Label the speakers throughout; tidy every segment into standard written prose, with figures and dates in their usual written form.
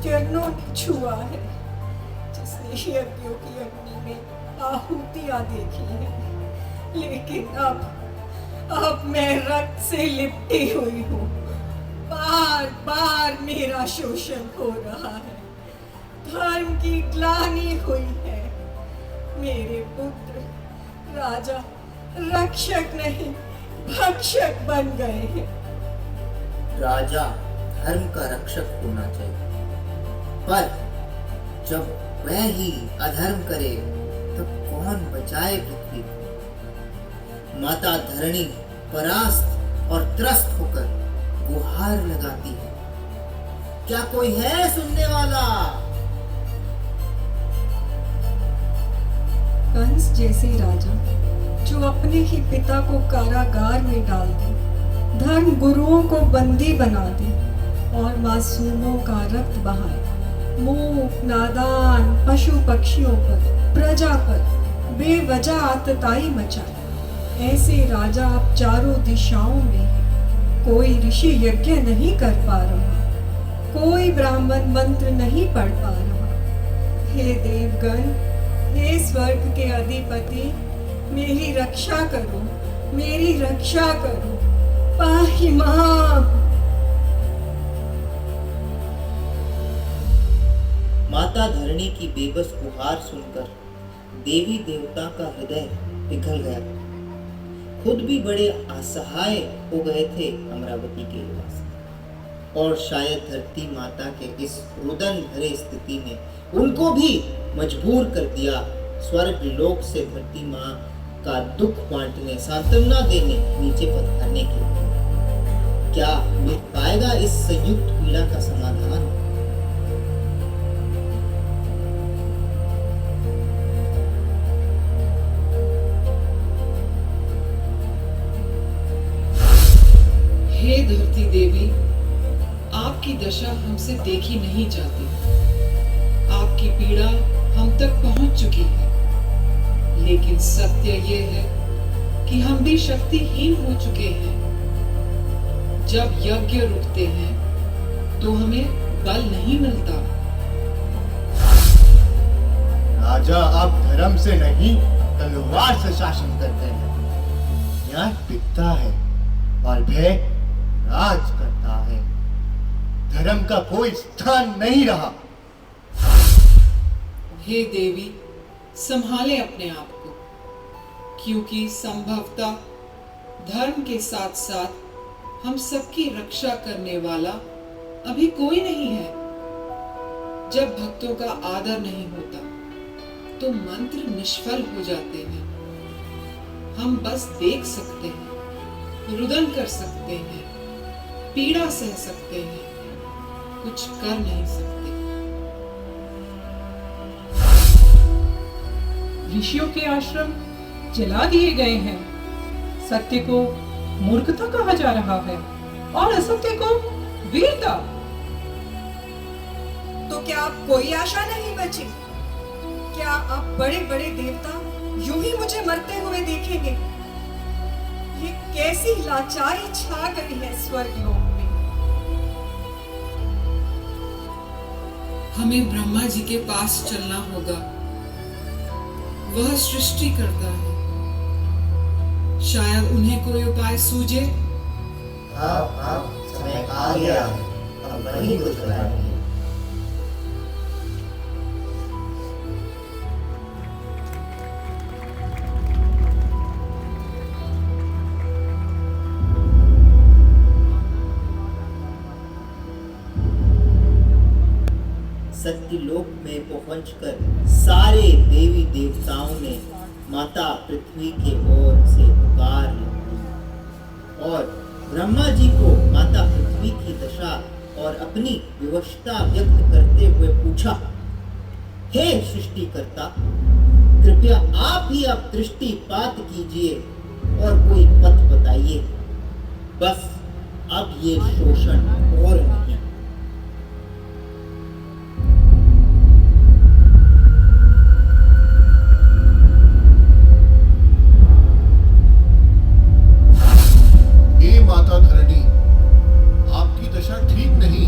Speaker 1: किरणों ने छुआ है, जिसने यज्ञों की अग्नि में आहुतियां देखी है। लेकिन अब मैं रक्त से लिपटी हुई हूँ। बार बार मेरा शोषण हो रहा है, धर्म की ग्लानि हुई है। मेरे पुत्र राजा रक्षक नहीं भक्षक बन गए हैं।
Speaker 2: राजा धर्म का रक्षक होना चाहिए, पर जब वह ही अधर्म करे तब कौन बचाए पृथ्वी को। माता धरणी परास्त और त्रस्त होकर गुहार लगाती है, क्या कोई है सुनने वाला?
Speaker 1: कंस जैसे राजा जो अपने ही पिता को कारागार में डाल दे, धर्म गुरुओं को बंदी बना दे और मासूमों का रक्त बहाए, मूक नादान पशु पक्षियों पर, प्रजा पर बेवजह आतताई मचाए, ऐसे राजा अब चारों दिशाओं में है। कोई ऋषि यज्ञ नहीं कर पा रहा, कोई ब्राह्मण मंत्र नहीं पढ़ पा रहा। हे देवगण, हे स्वर्ग के अधिपति, मेरी रक्षा करो, मेरी रक्षा करो, पाहि मां।
Speaker 2: माता धरणी की बेबस गुहार सुनकर देवी देवता का हृदय पिघल गया। खुद भी बड़े असहाय हो गए थे अमरावती के निवासी, और शायद धरती माता के इस रुदन भरे स्थिति में उनको भी मजबूर कर दिया स्वर्ग लोक से धरती माँ का दुख बांटने, सांत्वना देने, नीचे पधारने के लिए। क्या मिल पाएगा इस संयुक्त पीड़ा का समाधान?
Speaker 3: हे धरती देवी, आपकी दशा हमसे देखी नहीं जाती। आपकी पीड़ा हम तक पहुंच चुकी है, लेकिन सत्य ये है कि हम भी शक्तिहीन हो चुके हैं। जब यज्ञ रुकते हैं तो हमें बल नहीं मिलता।
Speaker 4: राजा आप धर्म से नहीं तलवार से शासन करते हैं। न्याय टिकता है और भय राज करता है। धर्म का कोई स्थान नहीं रहा।
Speaker 3: हे देवी, संभाले अपने आप को, क्योंकि संभवतः धर्म के साथ साथ हम सबकी रक्षा करने वाला अभी कोई नहीं है। जब भक्तों का आदर नहीं होता तो मंत्र निष्फल हो जाते हैं। हम बस देख सकते हैं, रुदन कर सकते हैं, पीड़ा सह सकते हैं, कुछ कर नहीं सकते।
Speaker 5: ऋषियों के आश्रम जला दिए गए हैं, सत्य को मूर्खता कहा जा रहा है और असत्य को वीरता।
Speaker 1: तो क्या अब कोई आशा नहीं बची? क्या अब बड़े बड़े देवता यूं ही मुझे मरते हुए देखेंगे? ये कैसी लाचारी छा गई है स्वर्गलोक में।
Speaker 3: हमें ब्रह्मा जी के पास चलना होगा। वह सृष्टि करता है, शायद उन्हें कोई उपाय सूझे।
Speaker 2: हाँ, समय आ गया है, अब वही कुछ कराएंगे। सत्यलोक में पहुंचकर सारे देवी देवताओं ने माता पृथ्वी के ओर से पुकार ली और ब्रह्मा जी को माता पृथ्वी की दशा और अपनी विवशता व्यक्त करते हुए पूछा, हे सृष्टिकर्ता, कृपया आप ही अब दृष्टिपात कीजिए और कोई पथ बताइए। बस अब ये शोषण और नहीं।
Speaker 4: माता धरणी, आपकी दशा ठीक नहीं।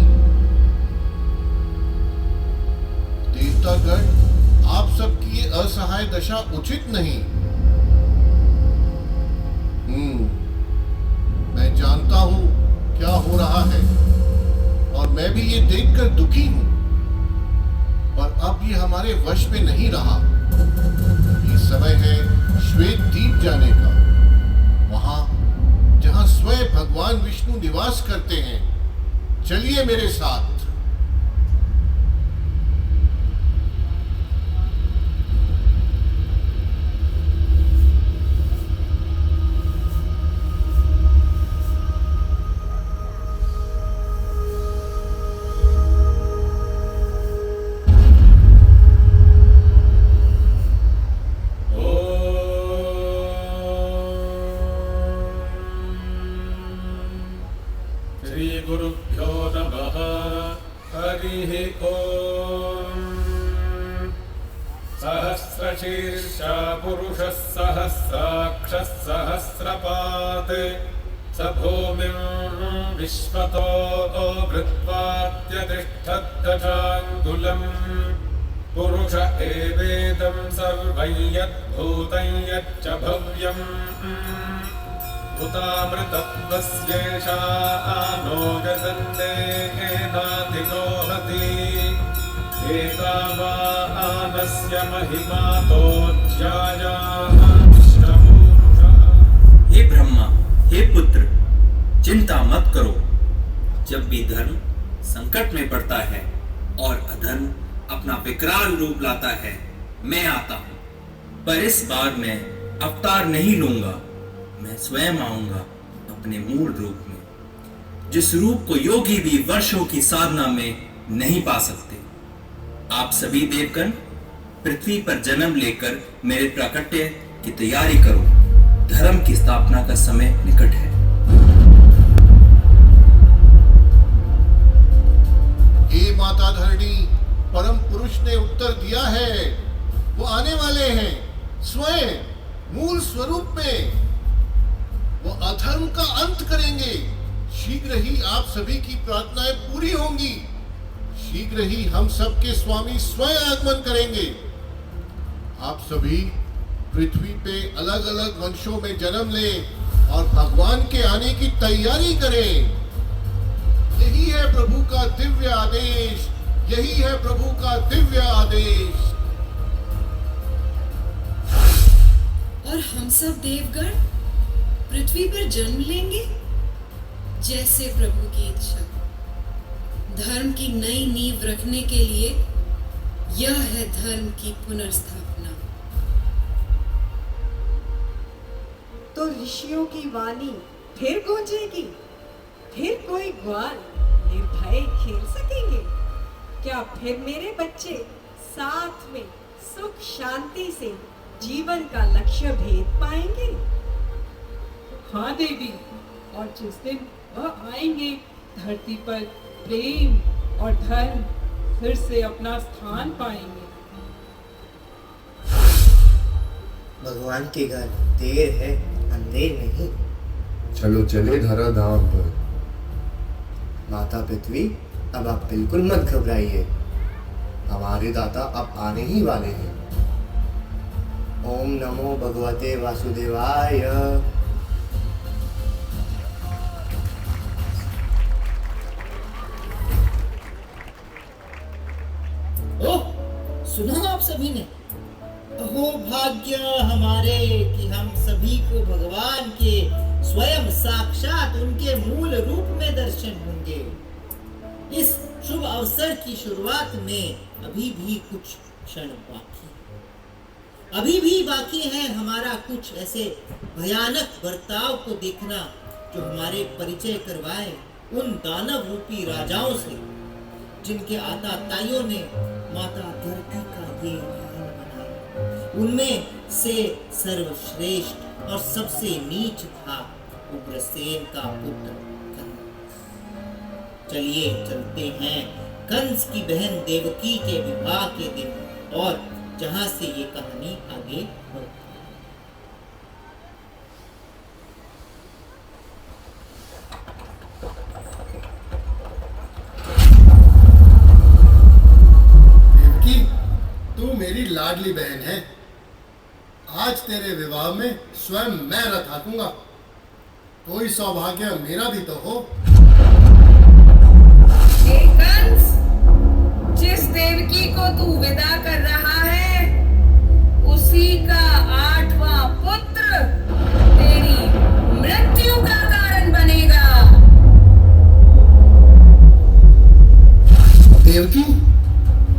Speaker 6: ऐसा उचित नहीं। मैं जानता हूं क्या हो रहा है और मैं भी ये देखकर दुखी हूं, पर अब ये हमारे वश में नहीं रहा। ये समय है श्वेत द्वीप जाने का, वहां जहां स्वयं भगवान विष्णु निवास करते हैं। चलिए मेरे साथ।
Speaker 7: श्रीगुरुभ्यो नमः। हरिः ओम्। सहस्रशीर्षा पुरुषः सहस्राक्षः सहस्रपात् स भूमिं विश्वतो वृत्वात्यतिष्ठद्दशाङ्गुलम्। पुरुष एवेदं सर्वं यद्भूतं यच्च भव्यम्। उतामृतत्वस्येषा नो यजन्नेनातिरोहति। एतावानस्य महिमातोऽध्यायाः विश्वपूरुषः।
Speaker 8: हे ब्रह्मा, हे पुत्र, चिंता मत करो। जब भी धर्म संकट में पड़ता है और अधर्म अपना विकराल रूप लाता है, मैं आता हूँ। पर इस बार मैं अवतार नहीं लूंगा, मैं स्वयं आऊंगा अपने मूल रूप में, जिस रूप को योगी भी वर्षों की साधना में नहीं पा सकते। आप सभी देवगण पृथ्वी पर जन्म लेकर मेरे प्राकट्य की तैयारी करो। धर्म की स्थापना का समय निकट है।
Speaker 6: हे माता धरणी, परम पुरुष ने उत्तर दिया है। वो आने वाले हैं स्वयं मूल स्वरूप में। वो अधर्म का अंत करेंगे। शीघ्र ही आप सभी की प्रार्थनाएं पूरी होंगी। शीघ्र ही हम सबके स्वामी स्वयं आगमन करेंगे। आप सभी पृथ्वी पे अलग अलग वंशों में जन्म लें और भगवान के आने की तैयारी करें। यही है प्रभु का दिव्य आदेश। यही है प्रभु का दिव्य आदेश।
Speaker 9: और हम सब देवगण पृथ्वी पर जन्म लेंगे जैसे प्रभु की इच्छा। धर्म की नई नींव रखने के लिए यह है धर्म की पुनर्स्थापना।
Speaker 1: तो ऋषियों की वाणी फिर गूंजेगी, फिर कोई ग्वाल निर्भय खेल सकेंगे। क्या फिर मेरे बच्चे साथ में सुख शांति से जीवन का लक्ष्य भेद पाएंगे?
Speaker 5: हाँ देवी, और जिस दिन वह आएंगे, धरती पर प्रेम और धर्म फिर से अपना स्थान पाएंगे।
Speaker 2: भगवान के घर देर है अंधेर नहीं।
Speaker 4: चलो चले धरा धाम पर।
Speaker 10: माता पृथ्वी, अब आप बिल्कुल मत घबराइए। हमारे दाता अब आने ही वाले हैं। ओम नमो भगवते वासुदेवाय।
Speaker 2: ओह, सुना आप सभी ने? अहो भाग्य हमारे कि हम सभी को भगवान के स्वयं साक्षात उनके मूल रूप में दर्शन होंगे। इस शुभ अवसर की शुरुआत में अभी भी कुछ क्षण बाकी है। अभी भी बाकी है हमारा कुछ ऐसे भयानक बर्ताव को देखना जो हमारे परिचय करवाए उन दानव रूपी राजाओं से, जिनके आताताइयों ने माता धरती का ये महल बनाया। उनमें से सर्वश्रेष्ठ और सबसे नीच था उग्रसेन का पुत्र कंस। चलिए चलते हैं कंस की बहन देवकी के विवाह के दिन, और जहां से ये कहानी आगे बढ़ती है।
Speaker 6: देवकी, तू मेरी लाडली बहन है। आज तेरे विवाह में स्वयं मैं रथ हाकूंगा। कोई सौभाग्य मेरा भी तो हो।
Speaker 9: हे कंस, जिस देवकी को तू विदा कर रहा है उसी का 8वां पुत्र तेरी मृत्यु का कारण बनेगा।
Speaker 6: देवकी,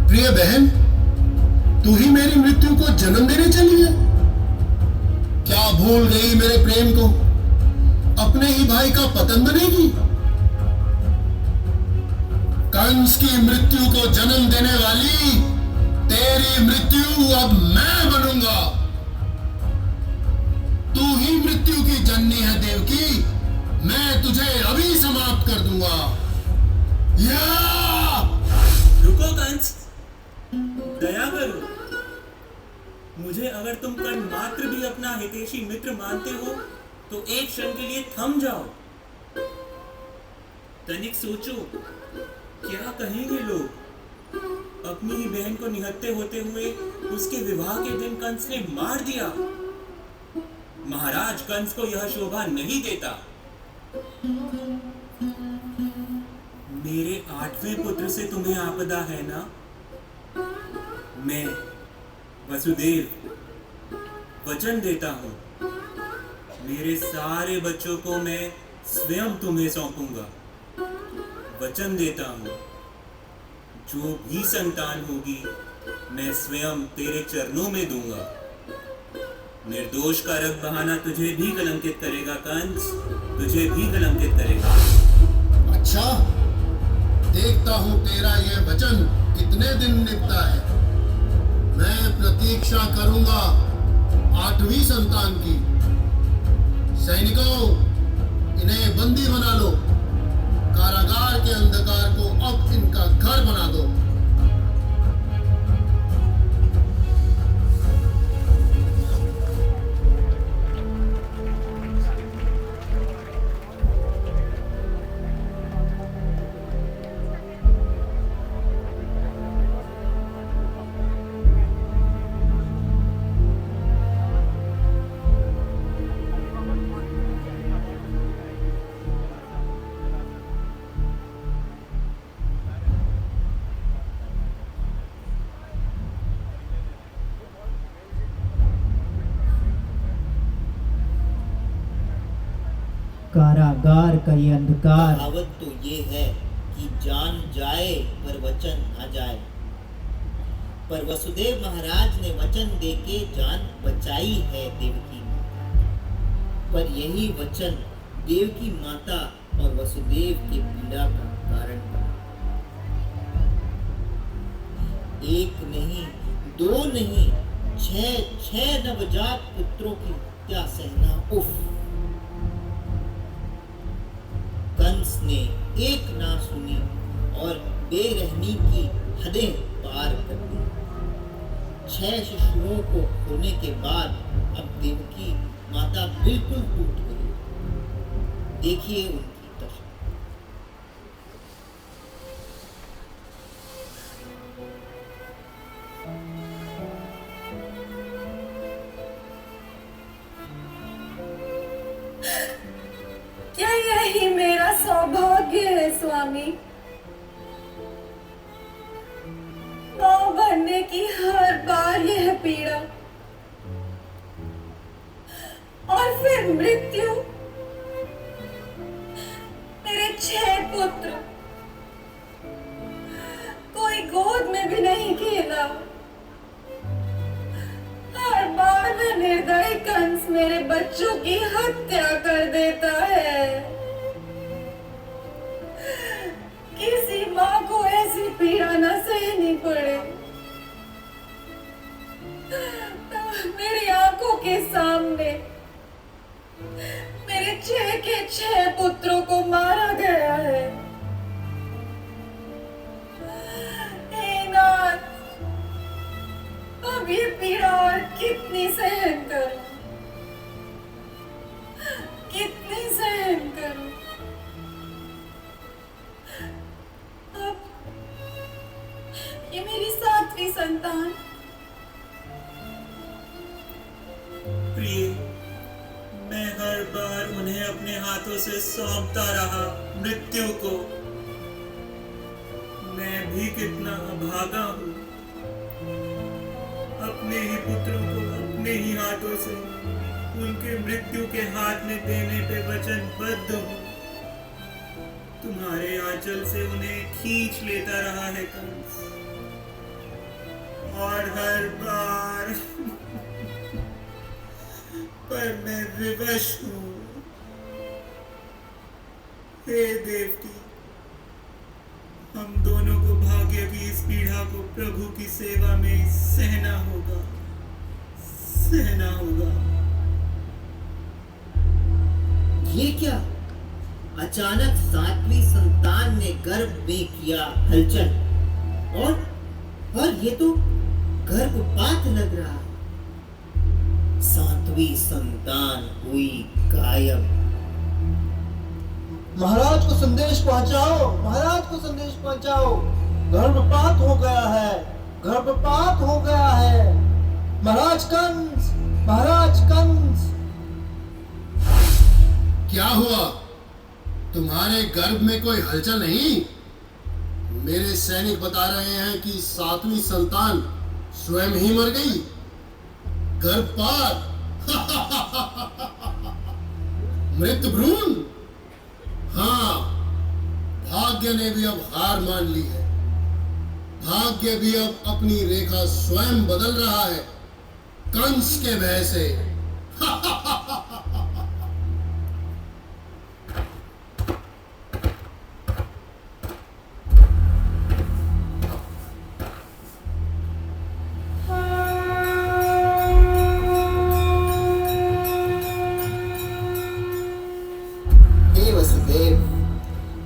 Speaker 6: प्रिय बहन, तू ही मेरी मृत्यु को जन्म देने चली है। क्या भूल गई मेरे प्रेम को? अपने ही भाई का पतन बनेगी। कंस की मृत्यु को जन्म देने वाली तेरी मृत्यु अब मैं बनूंगा। तू ही मृत्यु की जननी है देवकी। मैं तुझे अभी समाप्त कर दूंगा। या!
Speaker 8: रुको कंस, दया करो। मुझे अगर तुम कर्ण मात्र भी अपना हितैषी मित्र मानते हो तो एक क्षण के लिए थम जाओ। तनिक सोचो, क्या कहेंगे लोग? अपनी ही बहन को निहत्थे होते हुए उसके विवाह के दिन कंस ने मार दिया। महाराज कंस को यह शोभा नहीं देता। मेरे 8वें पुत्र से तुम्हें आपदा है ना? मैं वसुदेव वचन देता हूं, मेरे सारे बच्चों को मैं स्वयं तुम्हें सौंपूंगा। वचन देता हूं, जो भी संतान होगी मैं स्वयं तेरे चरणों में दूंगा। निर्दोष का रक्त बहाना तुझे भी कलंकित करेगा कंस, तुझे भी कलंकित करेगा।
Speaker 6: अच्छा, देखता हूं तेरा यह वचन कितने दिन निभता है। मैं प्रतीक्षा करूंगा 8वीं संतान की। सैनिकों, इन्हें बंदी बना लो। कारागार के अंधकार को अब इनका घर बना दो।
Speaker 11: कारागार का ये अंधकार।
Speaker 2: कहावत तो ये है कि जान जाए पर वचन न जाए। पर वसुदेव महाराज ने वचन देके जान बचाई है देवकी माता। पर यही वचन देवकी माता और वसुदेव के पीड़ा का कारण बना। एक नहीं, दो नहीं, 6 नवजात पुत्रों की हत्या सहना। उफ! कंस ने एक ना सुनी और बेरहमी की हदें पार कर दी। 6 शिशुओं को खोने के बाद अब देवकी माता बिल्कुल टूट गई। देखिए उनकी दशा।
Speaker 12: क्या यही मेरा सौभाग्य है स्वामी? मां बनने की हर बार यह पीड़ा और फिर मृत्यु। मेरे 6 पुत्र, कोई गोद में भी नहीं खेला। हर बार वह निर्दयी कंस मेरे बच्चों की हत्या कर देता है। किसी माँ को ऐसी पीड़ा न सहनी पड़े। मेरी आंखों के सामने मेरे 6 के 6 पुत्रों को मारा गया है। हे नाथ, अब ये पीड़ा और कितनी सहन करूं? कितनी सहन करूं? अब ये मेरी 7वीं संतान
Speaker 8: अपने हाथों से सौंपता रहा मृत्यु को। मैं भी कितना अभागा हूँ, अपने ही पुत्रों को अपने ही हाथों से उनके मृत्यु के हाथ में देने पे वचनबद्ध हूँ। तुम्हारे आंचल से उन्हें खींच लेता रहा है कंस, और हर बार पर मैं विवश हूँ। हे देवकी, हम दोनों को भाग्य की इस पीड़ा को प्रभु की सेवा में सहना होगा, सहना होगा।
Speaker 2: ये क्या? अचानक सातवीं संतान ने गर्भ में किया हलचल, और ये तो गर्भपात लग रहा है। सातवीं संतान हुई गायब।
Speaker 11: महाराज को संदेश पहुंचाओ, महाराज को संदेश पहुंचाओ। गर्भपात हो गया है, गर्भपात हो गया है। महाराज कंस, महाराज कंस।
Speaker 6: क्या हुआ? तुम्हारे गर्भ में कोई हलचल नहीं? मेरे सैनिक बता रहे हैं कि सातवीं संतान स्वयं ही मर गई। गर्भपात। मृत भ्रूण। हाँ, भाग्य ने भी अब हार मान ली है। भाग्य भी अब अपनी रेखा स्वयं बदल रहा है, कंस के भय से।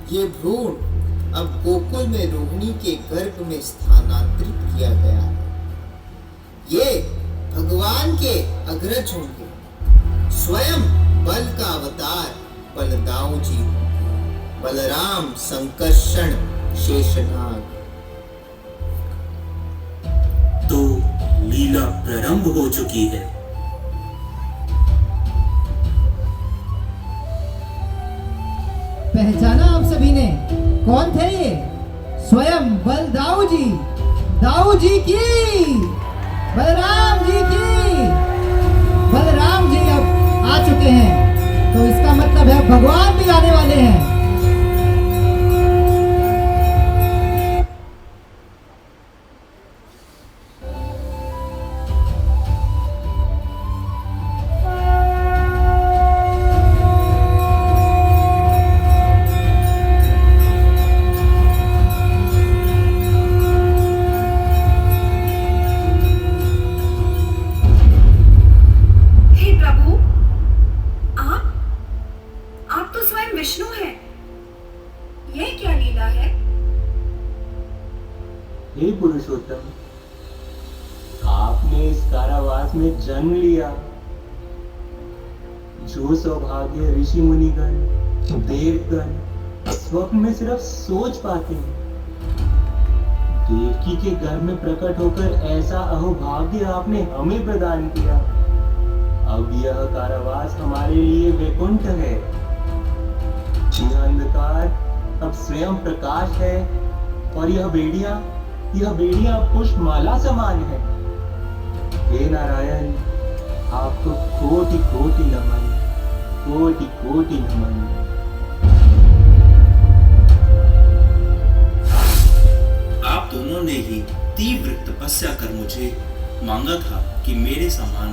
Speaker 2: ये भ्रूण अब गोकुल में रोहिणी के गर्भ में स्थानांतरित किया गया है। ये भगवान के अग्रज होंगे, स्वयं बल का अवतार बलदाऊ जी होंगे। बलराम संकर्षण शेषनाग।
Speaker 8: तो लीला प्रारंभ हो चुकी है।
Speaker 13: पहचाना आप सभी ने? कौन थे ये? स्वयं बलदाऊ जी, दाऊ जी की, बलराम जी की। बलराम जी अब आ चुके हैं, तो इसका मतलब है भगवान भी आने वाले हैं।
Speaker 14: हे पुरुषोत्तम, आपने इस कारावास में जन्म लिया। जो सौभाग्य ऋषि मुनिगण, देवगण स्वप्न में सिर्फ सोच पाते हैं, देवकी के घर में प्रकट होकर ऐसा अहोभाग्य आपने हमें प्रदान किया। अब यह कारावास हमारे लिए वैकुंठ है। यह अंधकार अब स्वयं प्रकाश है, और यह बेड़ियां पुष्पमाला समान है। हे नारायण, आपको कोटि कोटि नमन, कोटि कोटि नमन।
Speaker 8: आप दोनों ने ही तीव्र तपस्या कर मुझे मांगा था कि मेरे समान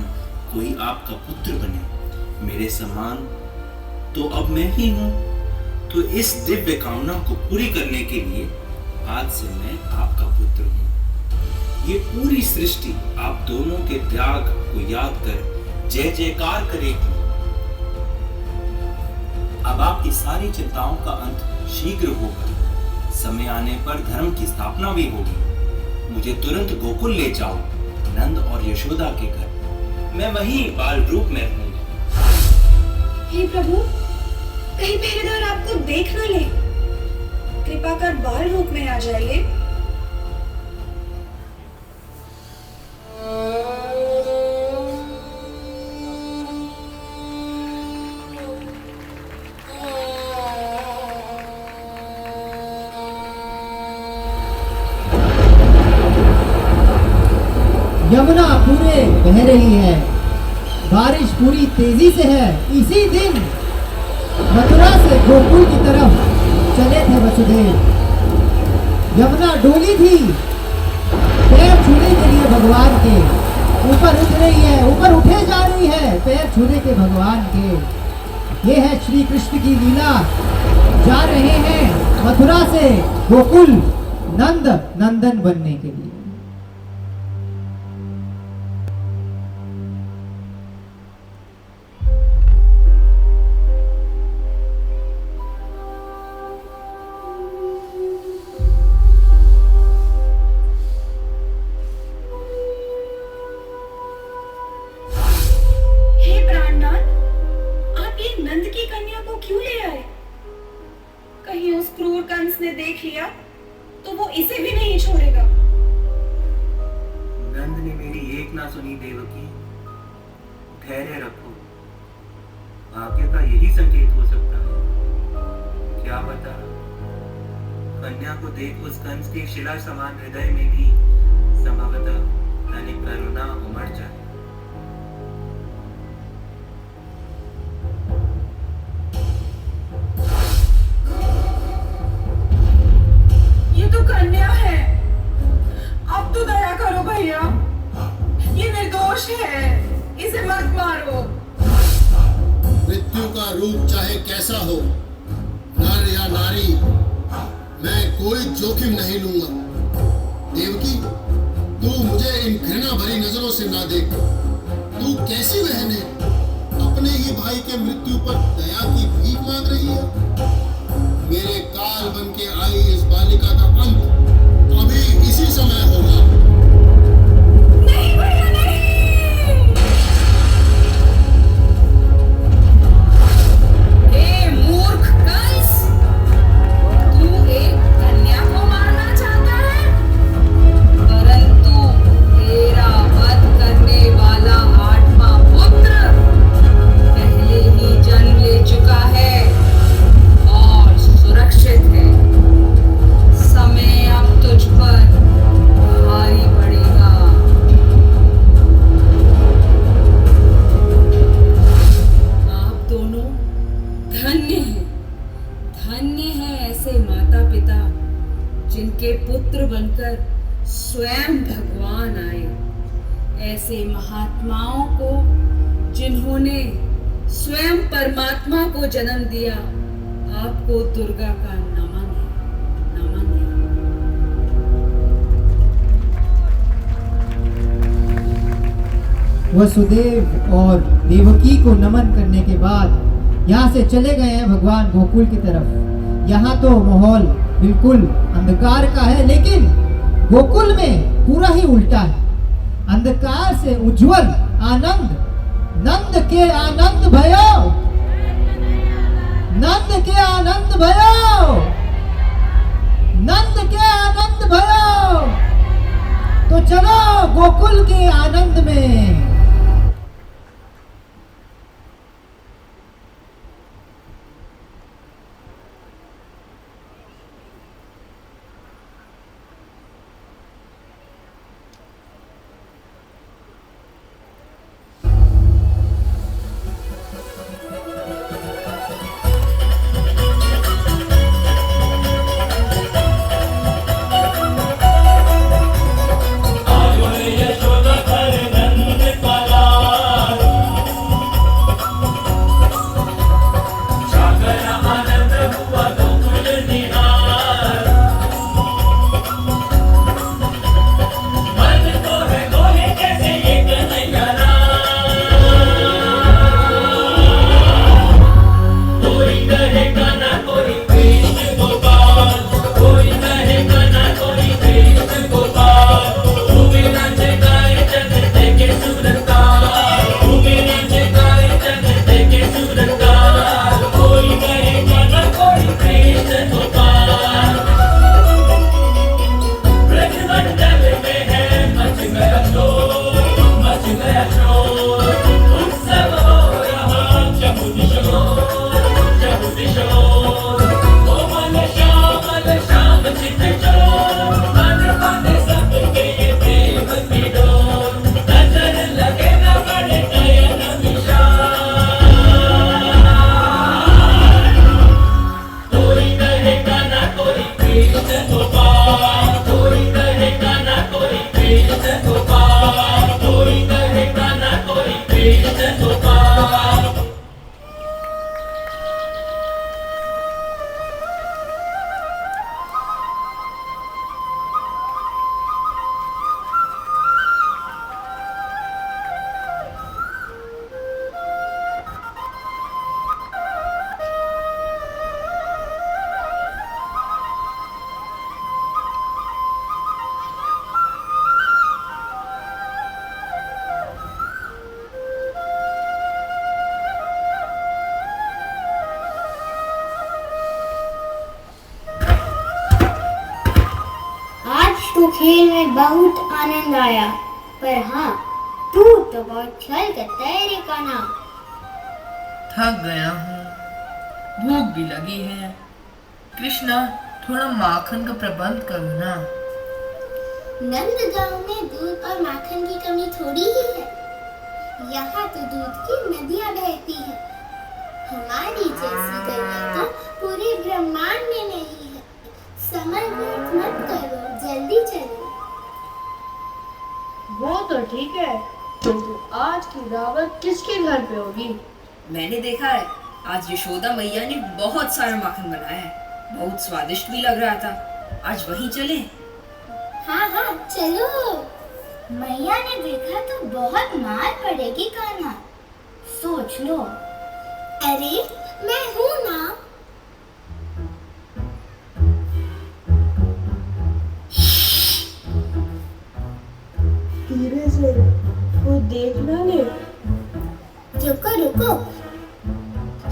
Speaker 8: कोई आपका पुत्र बने। मेरे समान तो अब मैं ही हूं। तो इस दिव्य कामना को पूरी करने के लिए आज से मैं आपका पुत्र हूं। ये पूरी सृष्टि आप दोनों के त्याग को याद कर जय जयकार करेगी। अब आपकी सारी चिंताओं का अंत शीघ्र होगा। समय आने पर धर्म की स्थापना भी होगी। मुझे तुरंत गोकुल ले जाओ, नंद और यशोदा के घर। मैं वहीं बाल रूप में रहूंगा।
Speaker 12: हे प्रभु, कहीं पहरेदार आपको देख न ले। कृपा कर बाल रूप में आ जाइए।
Speaker 13: यमुना पूरे बह रही है, बारिश पूरी तेजी से है। इसी दिन मथुरा से गोकुल की तरफ चले थे वसुदेव। यमुना डोली थी पैर छूने के लिए भगवान के, ऊपर उठ रही है, ऊपर उठे जा रही है पैर छूने के भगवान के। ये है श्री कृष्ण की लीला। जा रहे हैं मथुरा से गोकुल नंद नंदन बनने के लिए।
Speaker 12: देख लिया तो वो इसे भी नहीं छोड़ेगा।
Speaker 14: नंद ने मेरी एक ना सुनी देवकी। धैर्य रखो, भाग्य का यही संकेत हो सकता है। क्या पता कन्या को देख उस कंस के शिला समान हृदय में भी संभवतः तनिक करुणा उमड़ जाए।
Speaker 5: कन्या है, अब तो दया करो भैया, ये निर्दोष है, इसे मत मारो।
Speaker 6: मृत्यु का रूप चाहे कैसा हो, नर या नारी, मैं कोई जोखिम नहीं लूंगा। देवकी, तू मुझे इन घृणा भरी नजरों से ना देख। तू कैसी बहन है, अपने ही भाई के मृत्यु पर दया की भीख मांग रही है। मेरे काल बन के आई इस बालिका का अंत अभी इसी समय होगा।
Speaker 5: नहीं भैया नहीं।
Speaker 9: हे मूर्ख कंस, तू एक कन्या को मारना चाहता है, परंतु तेरा वध करने वाला 8वां पुत्र पहले ही जन्म ले चुका है और सुरक्षित है। समय अब तुझ पर भारी पड़ेगा। आप दोनों धन्य हैं, धन्य हैं ऐसे माता पिता जिनके पुत्र बनकर स्वयं भगवान आए, ऐसे महात्माओं को जिन्होंने स्वयं परमात्मा को जन्म दिया। आपको दुर्गा का नमन है, नमन है।
Speaker 13: वसुदेव और देवकी को नमन करने के बाद यहाँ से चले गए हैं भगवान गोकुल की तरफ। यहाँ तो माहौल बिल्कुल अंधकार का है, लेकिन गोकुल में पूरा ही उल्टा है। अंधकार से उज्जवल आनंद, नंद के आनंद भयो, नंद के आनंद भयो, नंद के आनंद भयो। तो चलो गोकुल के आनंद में।
Speaker 7: यशोदा कर नंद
Speaker 15: मुझको खेल में बहुत आनंद आया, पर हाँ तू तो बहुत छल करता है रे कान्हा।
Speaker 16: थक गया हूँ, भूख भी लगी है। कृष्णा, थोड़ा माखन का प्रबंध करो ना।
Speaker 15: नंदगांव में दूध और माखन की कमी थोड़ी ही है। यहाँ तो दूध की नदियाँ बहती हैं। हमारी जैसी गैया तो पूरे ब्रह्मांड में नहीं है। समय व्यर्थ मत करो, जल्दी चलो।
Speaker 12: वो तो ठीक है, किंतु आज की दावत किसके घर पे होगी?
Speaker 17: मैंने देखा है, आज यशोदा मैया ने बहुत सारा माखन बनाया है। बहुत स्वादिष्ट भी लग रहा था। आज वहीं चले?
Speaker 15: हाँ हाँ चलो। मैया ने देखा तो बहुत मार पड़ेगी कान्हा, सोच लो। अरे मैं हूँ ना।
Speaker 12: धीरे से, वो देखना ले।
Speaker 15: रुको रुको,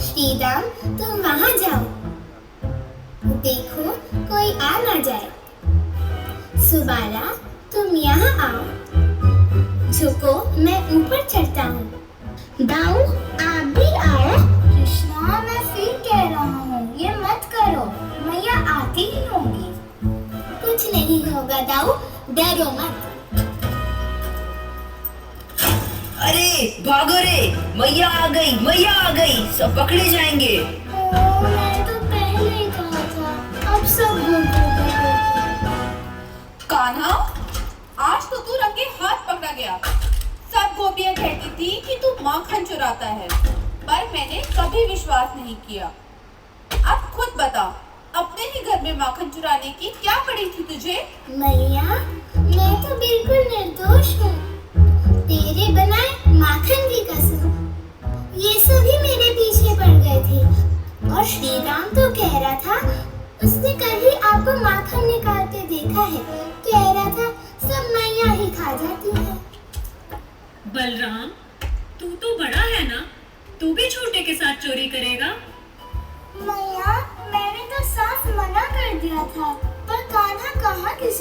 Speaker 15: श्रीराम तुम वहां जाओ, देखो कोई आ ना जाए। सुबाला तुम यहाँ आओ, झुको मैं ऊपर चढ़ता हूँ। दाऊ आप भी आओ। कृष्णा मैं फिर कह रहा हूँ, ये मत करो, मैया आती ही होगी। कुछ नहीं होगा दाऊ, डरो मत।
Speaker 17: अरे भागो रे, मैया आ गई, मैया आ गई, सब पकड़े जाएंगे।
Speaker 15: मैं तो पहले ही कहा था, अब सब भूल गए।
Speaker 18: कान्हा, आज तो तू रंगे हाथ पकड़ा गया। सब गोपियां कहती थी कि तू माखन चुराता है, पर मैंने कभी विश्वास नहीं किया। अब खुद बता, अपने ही घर में माखन चुराने की क्या पड़ी थी तुझे?
Speaker 15: मैया, मैं तो बिल्कुल निर्दोष हूँ। तेरे बनाए माखन की कसम, ये सभी मेरे पीछे पड़ गए थे। और श्रीराम तो कह रहा था, उसने कल ही आपको माखन निकालते देखा है। कह रहा था सब मैया ही खा जाती है।
Speaker 19: बलराम, तू तो बड़ा है ना, तू भी छोटे के साथ चोरी करेगा?
Speaker 15: मैया, मैंने तो साफ मना कर दिया था, पर कान्हा कहाँ किसी